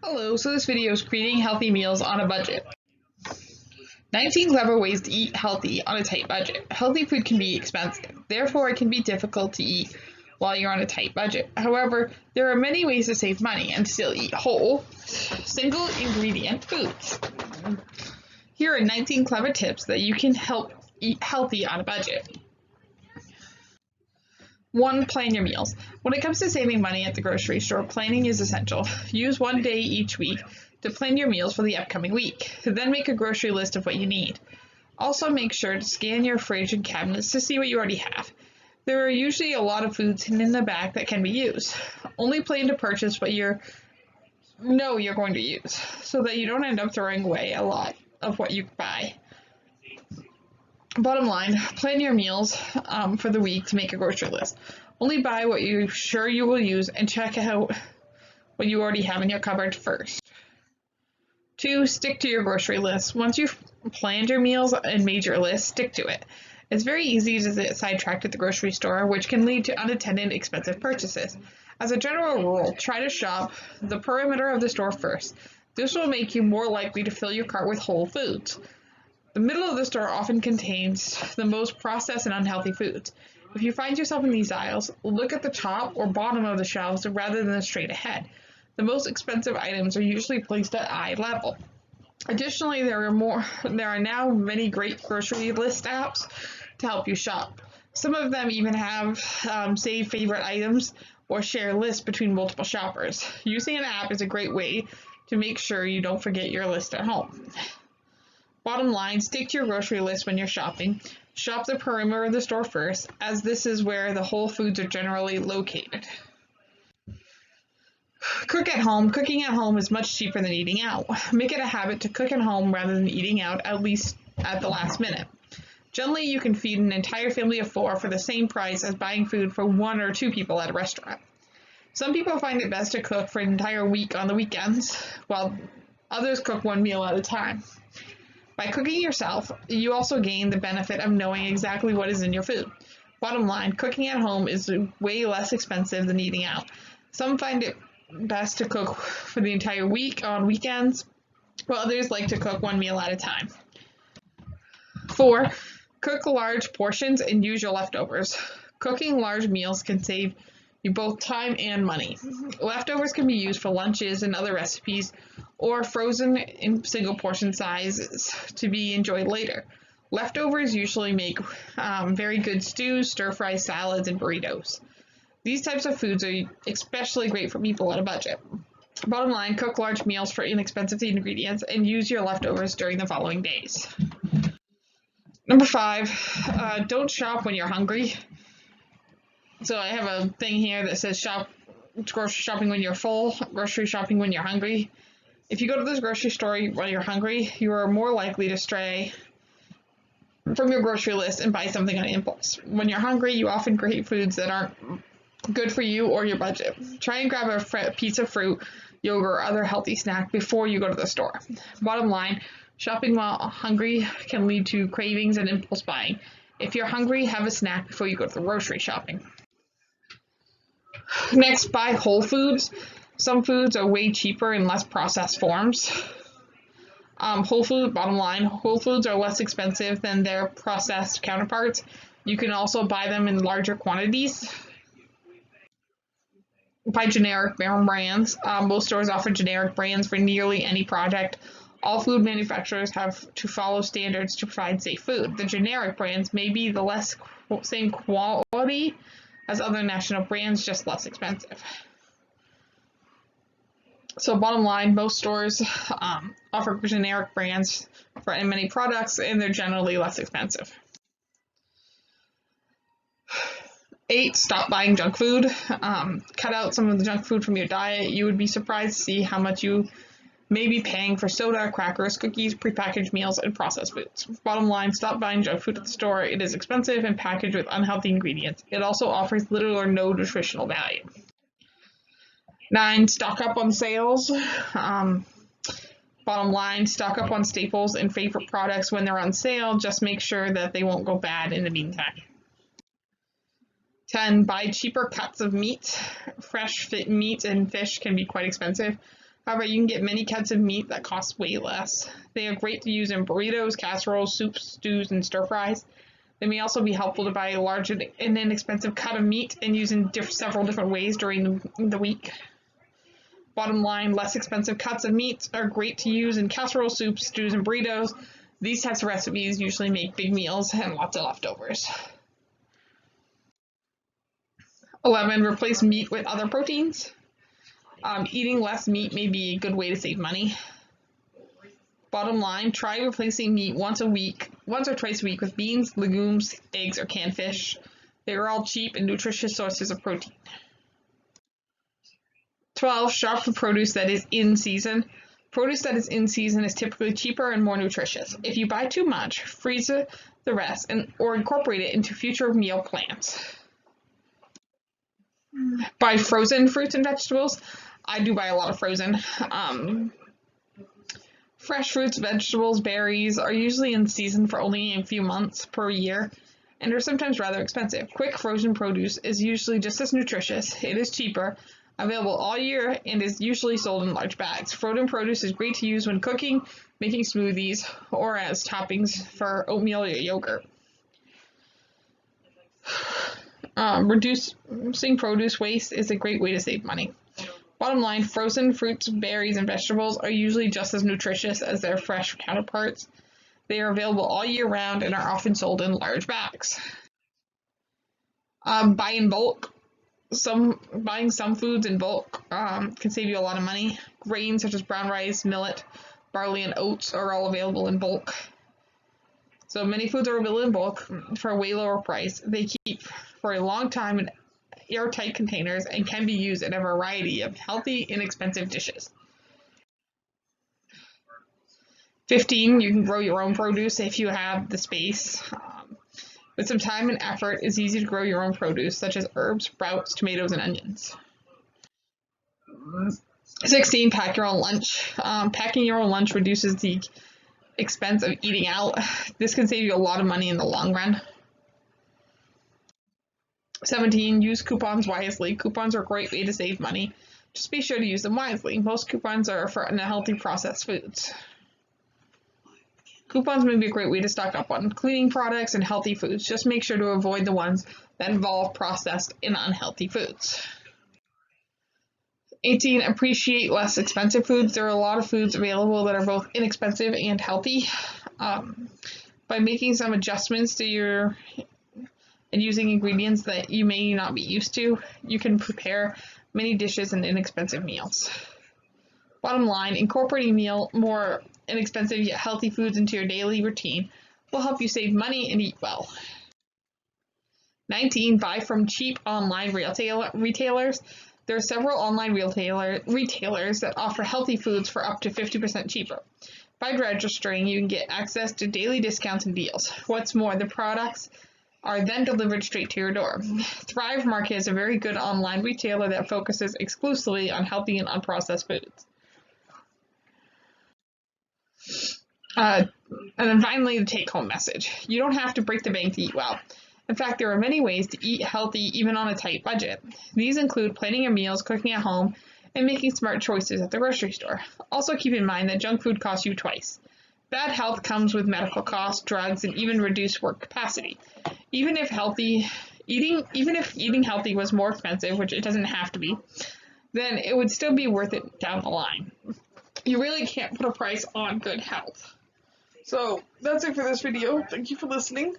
Hello, so this video is creating healthy meals on a budget. 19 clever ways to eat healthy on a tight budget. Healthy food can be expensive, therefore it can be difficult to eat while you're on a tight budget. However, there are many ways to save money and still eat whole, single ingredient foods. Here are 19 clever tips that you can help eat healthy on a budget. 1. Plan your meals. When it comes to saving money at the grocery store, planning is essential. Use one day each week to plan your meals for the upcoming week. Then make a grocery list of what you need. Also make sure to scan your fridge and cabinets to see what you already have. There are usually a lot of foods hidden in the back that can be used. Only plan to purchase what you're going to use, so that you don't end up throwing away a lot of what you buy. Bottom line, plan your meals for the week to make a grocery list. Only buy what you're sure you will use and check out what you already have in your cupboard first. 2. Stick to your grocery list. Once you've planned your meals and made your list, stick to it. It's very easy to get sidetracked at the grocery store, which can lead to unattended expensive purchases. As a general rule, try to shop the perimeter of the store first. This will make you more likely to fill your cart with whole foods. The middle of the store often contains the most processed and unhealthy foods. If you find yourself in these aisles, look at the top or bottom of the shelves rather than straight ahead. The most expensive items are usually placed at eye level. Additionally, there are now many great grocery list apps to help you shop. Some of them even have save favorite items or share lists between multiple shoppers. Using an app is a great way to make sure you don't forget your list at home. Bottom line, stick to your grocery list when you're shopping. Shop the perimeter of the store first, as this is where the whole foods are generally located. Cook at home. Cooking at home is much cheaper than eating out. Make it a habit to cook at home rather than eating out, at least at the last minute. Generally, you can feed an entire family of 4 for the same price as buying food for 1 or 2 people at a restaurant. Some people find it best to cook for an entire week on the weekends, while others cook one meal at a time. By cooking yourself, you also gain the benefit of knowing exactly what is in your food. Bottom line, cooking at home is way less expensive than eating out. Some find it best to cook for the entire week on weekends, while others like to cook one meal at a time. 4. Cook large portions and use your leftovers. Cooking large meals can save you both time and money. Leftovers can be used for lunches and other recipes, or frozen in single portion sizes to be enjoyed later. Leftovers usually make very good stews, stir-fry salads, and burritos. These types of foods are especially great for people on a budget. Bottom line, cook large meals for inexpensive ingredients and use your leftovers during the following days. Number 5, don't shop when you're hungry. So I have a thing here that says grocery shopping when you're full, grocery shopping when you're hungry. If you go to this grocery store while you're hungry, you are more likely to stray from your grocery list and buy something on impulse. When you're hungry, you often crave foods that aren't good for you or your budget. Try and grab a piece of fruit, yogurt, or other healthy snack before you go to the store. Bottom line, shopping while hungry can lead to cravings and impulse buying. If you're hungry, have a snack before you go to the grocery shopping. Next, buy whole foods. Some foods are way cheaper in less processed forms. Bottom line, whole foods are less expensive than their processed counterparts. You can also buy them in larger quantities. Buy generic brands. Most stores offer generic brands for nearly any product. All food manufacturers have to follow standards to provide safe food. The generic brands may be the same quality as other national brands, just less expensive. So bottom line, most stores offer generic brands for many products, and they're generally less expensive. 8, stop buying junk food. Cut out some of the junk food from your diet. You would be surprised to see how much you may be paying for soda, crackers, cookies, prepackaged meals, and processed foods. Bottom line, stop buying junk food at the store. It is expensive and packaged with unhealthy ingredients. It also offers little or no nutritional value. 9, stock up on sales. Bottom line, stock up on staples and favorite products when they're on sale. Just make sure that they won't go bad in the meantime. 10, buy cheaper cuts of meat. Fresh meat and fish can be quite expensive. However, you can get many cuts of meat that cost way less. They are great to use in burritos, casseroles, soups, stews, and stir fries. They may also be helpful to buy a large and inexpensive cut of meat and use in several different ways during the week. Bottom line, less expensive cuts of meat are great to use in casserole, soups, stews, and burritos. These types of recipes usually make big meals and lots of leftovers. 11. Replace meat with other proteins. Eating less meat may be a good way to save money. Bottom line, try replacing meat once or twice a week with beans, legumes, eggs, or canned fish. They are all cheap and nutritious sources of protein. 12. Shop for produce that is in season. Produce that is in season is typically cheaper and more nutritious. If you buy too much, freeze the rest or incorporate it into future meal plans. Buy frozen fruits and vegetables. I do buy a lot of frozen. Fresh fruits, vegetables, berries are usually in season for only a few months per year and are sometimes rather expensive. Quick frozen produce is usually just as nutritious. It is cheaper, available all year, and is usually sold in large bags. Frozen produce is great to use when cooking, making smoothies, or as toppings for oatmeal or yogurt. Reducing produce waste is a great way to save money. Bottom line, frozen fruits, berries, and vegetables are usually just as nutritious as their fresh counterparts. They are available all year round and are often sold in large bags. Buy in bulk. Buying some foods in bulk can save you a lot of money. Grains such as brown rice, millet, barley, and oats are all available in bulk. So many foods are available in bulk for a way lower price. They keep for a long time in airtight containers and can be used in a variety of healthy, inexpensive dishes. 15. You can grow your own produce if you have the space. With some time and effort, it's easy to grow your own produce, such as herbs, sprouts, tomatoes, and onions. 16. Pack your own lunch. Packing your own lunch reduces the expense of eating out. This can save you a lot of money in the long run. 17. Use coupons wisely. Coupons are a great way to save money. Just be sure to use them wisely. Most coupons are for unhealthy processed foods. Coupons may be a great way to stock up on cleaning products and healthy foods. Just make sure to avoid the ones that involve processed and unhealthy foods. 18. Appreciate less expensive foods. There are a lot of foods available that are both inexpensive and healthy. By making some adjustments to and using ingredients that you may not be used to, you can prepare many dishes and inexpensive meals. Bottom line, incorporating more inexpensive yet healthy foods into your daily routine will help you save money and eat well. 19. Buy from cheap online retailers. There are several online retailers that offer healthy foods for up to 50% cheaper. By registering, you can get access to daily discounts and deals. What's more, the products are then delivered straight to your door. Thrive Market is a very good online retailer that focuses exclusively on healthy and unprocessed foods. And then finally, the take-home message. You don't have to break the bank to eat well. In fact, there are many ways to eat healthy even on a tight budget. These include planning your meals, cooking at home, and making smart choices at the grocery store. Also keep in mind that junk food costs you twice. Bad health comes with medical costs, drugs, and even reduced work capacity. Even if eating healthy was more expensive, which it doesn't have to be, then it would still be worth it down the line. You really can't put a price on good health. So that's it for this video. Thank you for listening.